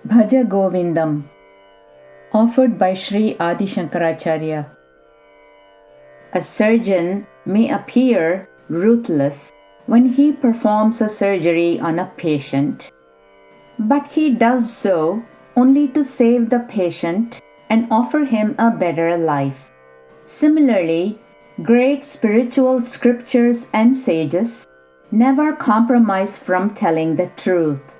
Bhaja Govindam, offered by Sri Adi Sankaracharya. A surgeon may appear ruthless when he performs a surgery on a patient, but he does so only to save the patient and offer him a better life. Similarly, great spiritual scriptures and sages never compromise from telling the truth.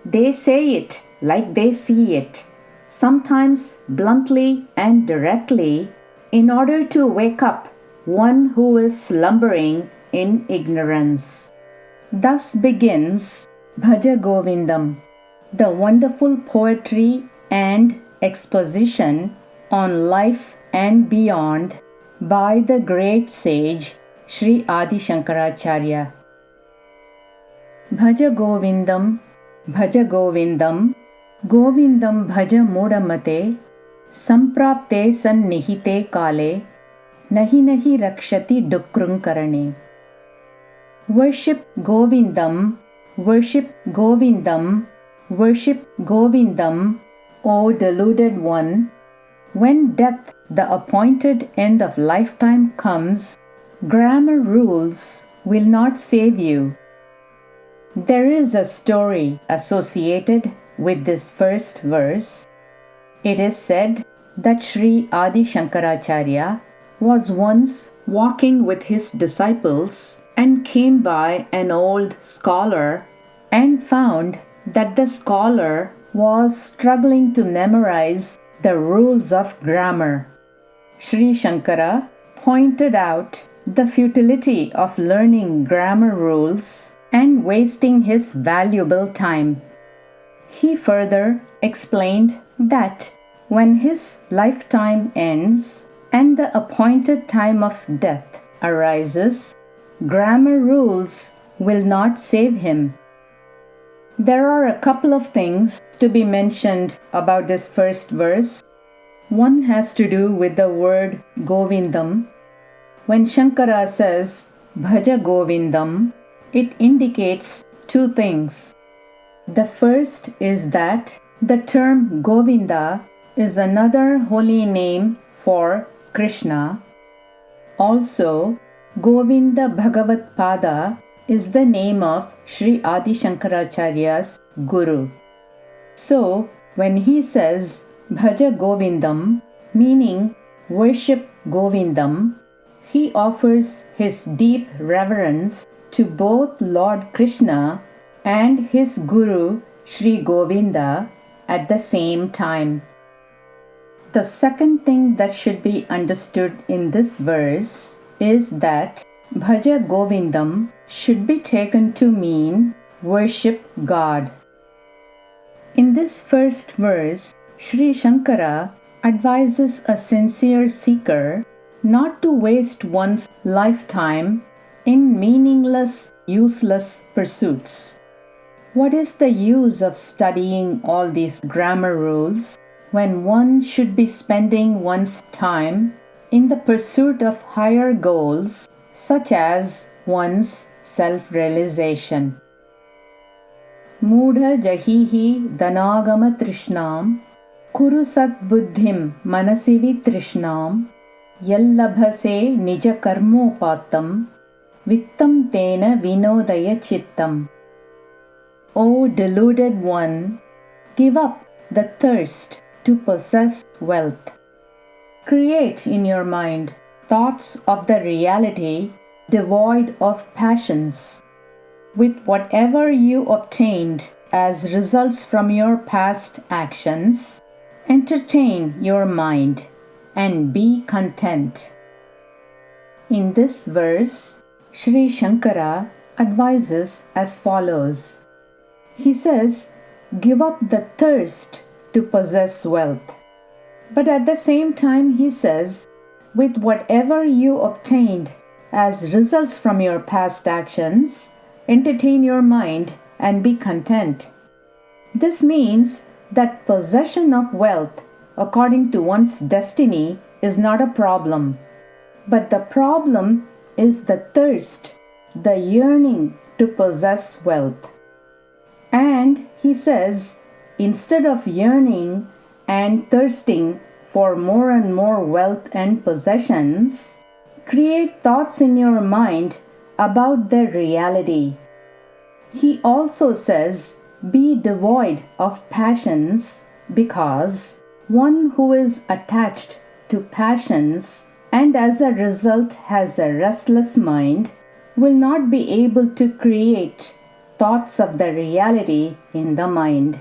They say it like they see it, sometimes bluntly and directly, in order to wake up one who is slumbering in ignorance. Thus begins Bhaja Govindam, the wonderful poetry and exposition on life and beyond by the great sage Sri Adi Sankaracharya. Bhaja Govindam, Bhaja Govindam, Govindam Bhaja Mudamate, Samprapte Sannihite Kale, Nahi Nahi Rakshati Dukrung Karane. Worship Govindam, worship Govindam, worship Govindam, O deluded one. When death, the appointed end of lifetime, comes, grammar rules will not save you. There is a story associated with this first verse. It is said that Sri Adi Sankaracharya was once walking with his disciples and came by an old scholar and found that the scholar was struggling to memorize the rules of grammar. Sri Sankara pointed out the futility of learning grammar rules and wasting his valuable time. He further explained that when his lifetime ends and the appointed time of death arises, grammar rules will not save him. There are a couple of things to be mentioned about this first verse. One has to do with the word Govindam. When Shankara says Bhaja Govindam, it indicates two things. The first is that the term Govinda is another holy name for Krishna. Also, Govinda Bhagavat Pada is the name of Sri Adi Sankaracharya's Guru. So, when he says Bhaja Govindam, meaning worship Govindam, he offers his deep reverence to both Lord Krishna and his Guru Sri Govinda at the same time. The second thing that should be understood in this verse is that Bhaja Govindam should be taken to mean worship God. In this first verse, Sri Shankara advises a sincere seeker not to waste one's lifetime in meaningless, useless pursuits. What is the use of studying all these grammar rules when one should be spending one's time in the pursuit of higher goals such as one's self-realization? Mudha jahihi danagama trishnam kuru sat buddhim manasivi trishnam yallabhase nija karmopatam vittam tena vinodaya chittam. O deluded one, give up the thirst to possess wealth. Create in your mind thoughts of the reality devoid of passions. With whatever you obtained as results from your past actions, entertain your mind and be content. In this verse, Sri Shankara advises as follows. He says, give up the thirst to possess wealth. But at the same time, he says, with whatever you obtained as results from your past actions, entertain your mind and be content. This means that possession of wealth according to one's destiny is not a problem. But the problem is the thirst, the yearning to possess wealth. And he says, instead of yearning and thirsting for more and more wealth and possessions, create thoughts in your mind about their reality. He also says, be devoid of passions, because one who is attached to passions and as a result has a restless mind will not be able to create thoughts of the reality in the mind.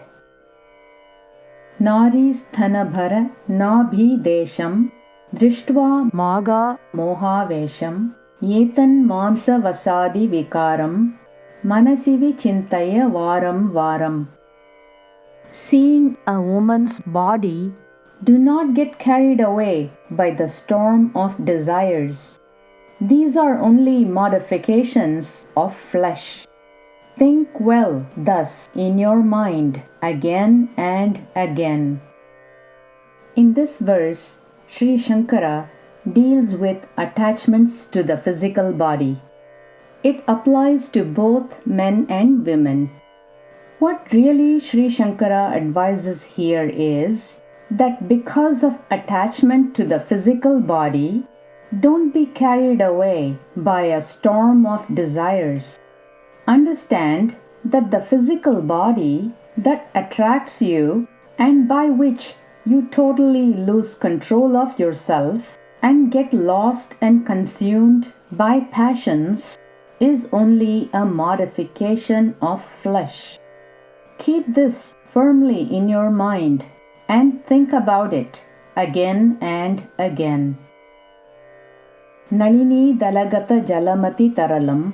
Nari sthanabhara nabhi desham drishtva maga mohavesham yetan mamsa vasadi vikaram manasivi chintaya varam varam. Seeing a woman's body, do not get carried away by the storm of desires. These are only modifications of flesh. Think well thus in your mind again and again. In this verse, Sri Sankara deals with attachments to the physical body. It applies to both men and women. What really Sri Sankara advises here is that because of attachment to the physical body, don't be carried away by a storm of desires. Understand that the physical body that attracts you and by which you totally lose control of yourself and get lost and consumed by passions is only a modification of flesh. Keep this firmly in your mind and think about it again and again. Nalini dalagata jalamati taralam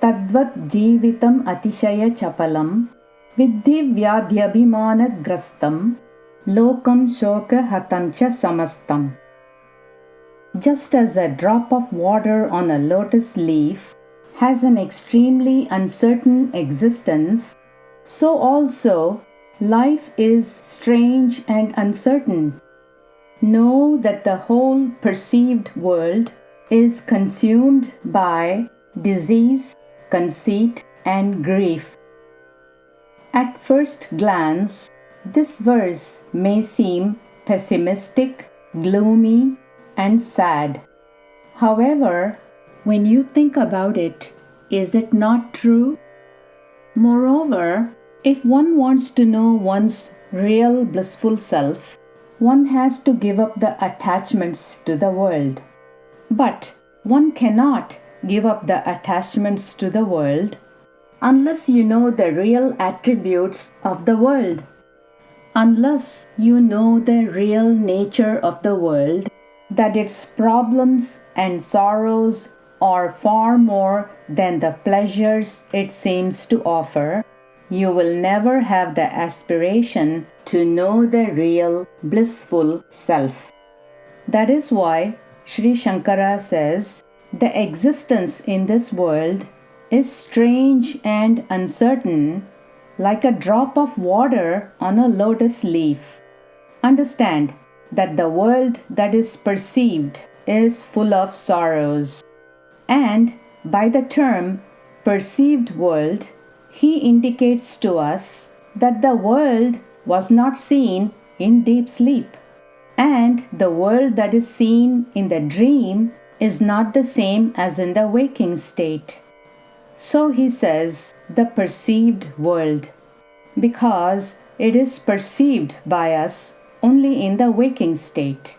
tadvat jeevitam atishaya chapalam viddhi vyadhyabhimana grastam lokam shoka hatamcha samastam. Just as a drop of water on a lotus leaf has an extremely uncertain existence, so also life is strange and uncertain. Know that the whole perceived world is consumed by disease, conceit, and grief. At first glance, this verse may seem pessimistic, gloomy, and sad. However, when you think about it, is it not true? Moreover, if one wants to know one's real blissful self, one has to give up the attachments to the world. But one cannot give up the attachments to the world unless you know the real attributes of the world. Unless you know the real nature of the world, that its problems and sorrows are far more than the pleasures it seems to offer, you will never have the aspiration to know the real blissful self. That is why Sri Sankara says, the existence in this world is strange and uncertain, like a drop of water on a lotus leaf. Understand that the world that is perceived is full of sorrows. And by the term perceived world, he indicates to us that the world was not seen in deep sleep. And the world that is seen in the dream is not the same as in the waking state. So he says the perceived world, because it is perceived by us only in the waking state.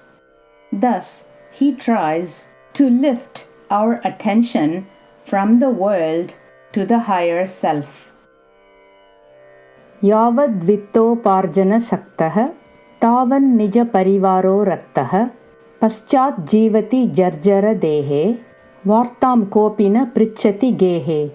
Thus, he tries to lift our attention from the world to the higher self. Yavad vittoparjana shaktah tavan nija parivaro raktah paschat jivati jarjara dehe vartam kopina prichati gehe.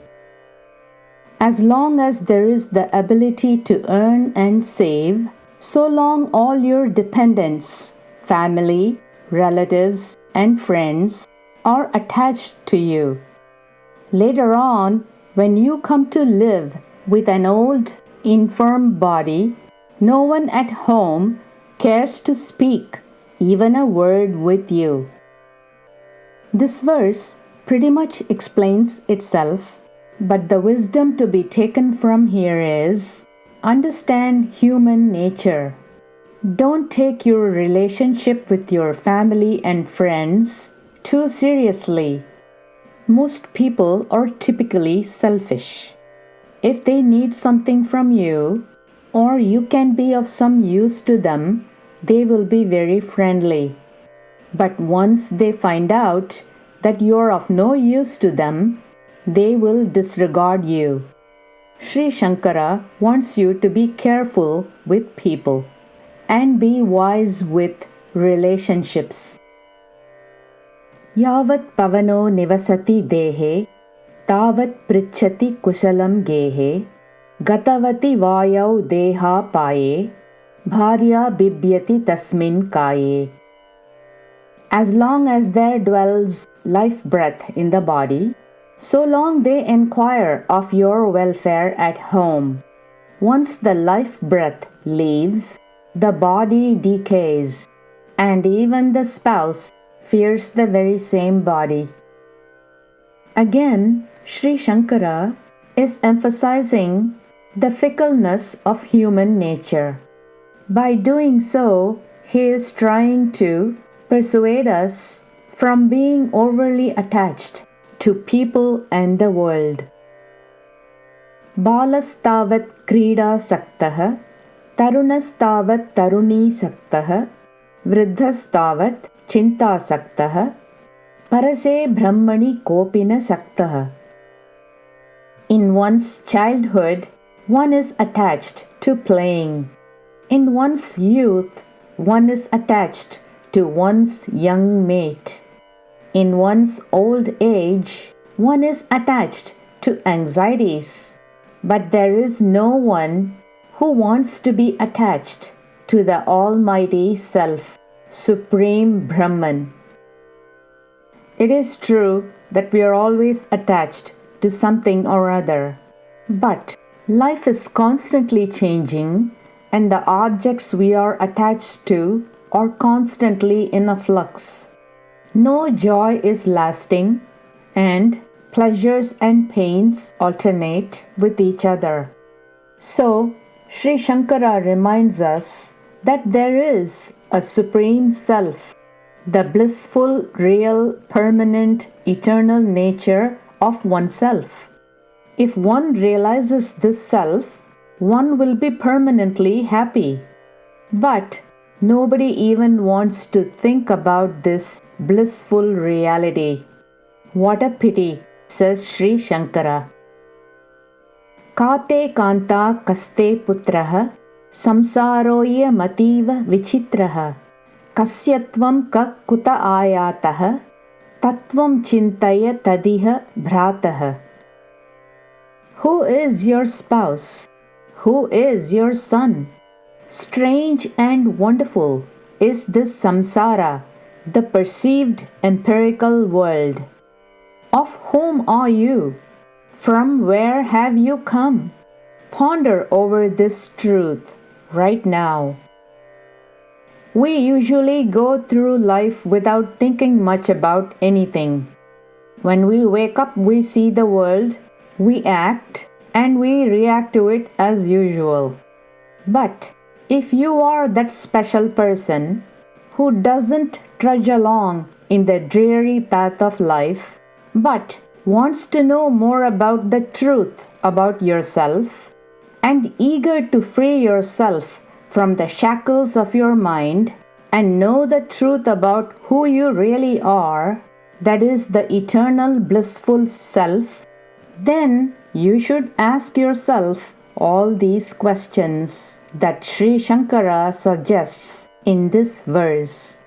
As long as there is the ability to earn and save, so long all your dependents, family, relatives, and friends are attached to you. Later on, when you come to live with an old, infirm body, no one at home cares to speak even a word with you. This verse pretty much explains itself, but the wisdom to be taken from here is Understand human nature. Don't take your relationship with your family and friends too seriously. Most people are typically selfish. If they need something from you, or you can be of some use to them, they will be very friendly. But once they find out that you're of no use to them, they will disregard you. Sri Sankara wants you to be careful with people and be wise with relationships. Yavat pavano nivasati dehe, tavat prichati kusalam gehe, gatavati vayau deha paye, bharya bibyati tasmin kaye. As long as there dwells life breath in the body, so long they inquire of your welfare at home. Once the life breath leaves, the body decays, and even the spouse fears the very same body. Again, Sri Sankara is emphasizing the fickleness of human nature. By doing so, he is trying to persuade us from being overly attached to people and the world. Balastavat krida saktah, tarunastavat taruni saktah, vriddhastavat chinta saktah, parase brahmani kopina saktah. In one's childhood, one is attached to playing. In one's youth, one is attached to one's young mate. In one's old age, one is attached to anxieties. But there is no one who wants to be attached to the Almighty Self, Supreme Brahman. It is true that we are always attached to something or other, but life is constantly changing, and the objects we are attached to are constantly in a flux. No joy is lasting, and pleasures and pains alternate with each other. So, Sri Sankara reminds us that there is a Supreme Self, the blissful, real, permanent, eternal nature of oneself. If one realizes this self, one will be permanently happy. But nobody even wants to think about this blissful reality. What a pity, says Sri Sankara. Kate kanta kaste putraha, samsaroya mativa vichitraha, kasyatvam ka kuta ayataha, tatvam chintaya tadiha bhrataha. Who is your spouse? Who is your son? Strange and wonderful is this samsara, the perceived empirical world. Of whom are you? From where have you come? Ponder over this truth right now. We usually go through life without thinking much about anything. When we wake up, we see the world, we act, and we react to it as usual. But if you are that special person who doesn't trudge along in the dreary path of life, but wants to know more about the truth about yourself, and eager to free yourself from the shackles of your mind and know the truth about who you really are, that is the eternal blissful self, then you should ask yourself all these questions that Sri Sankara suggests in this verse.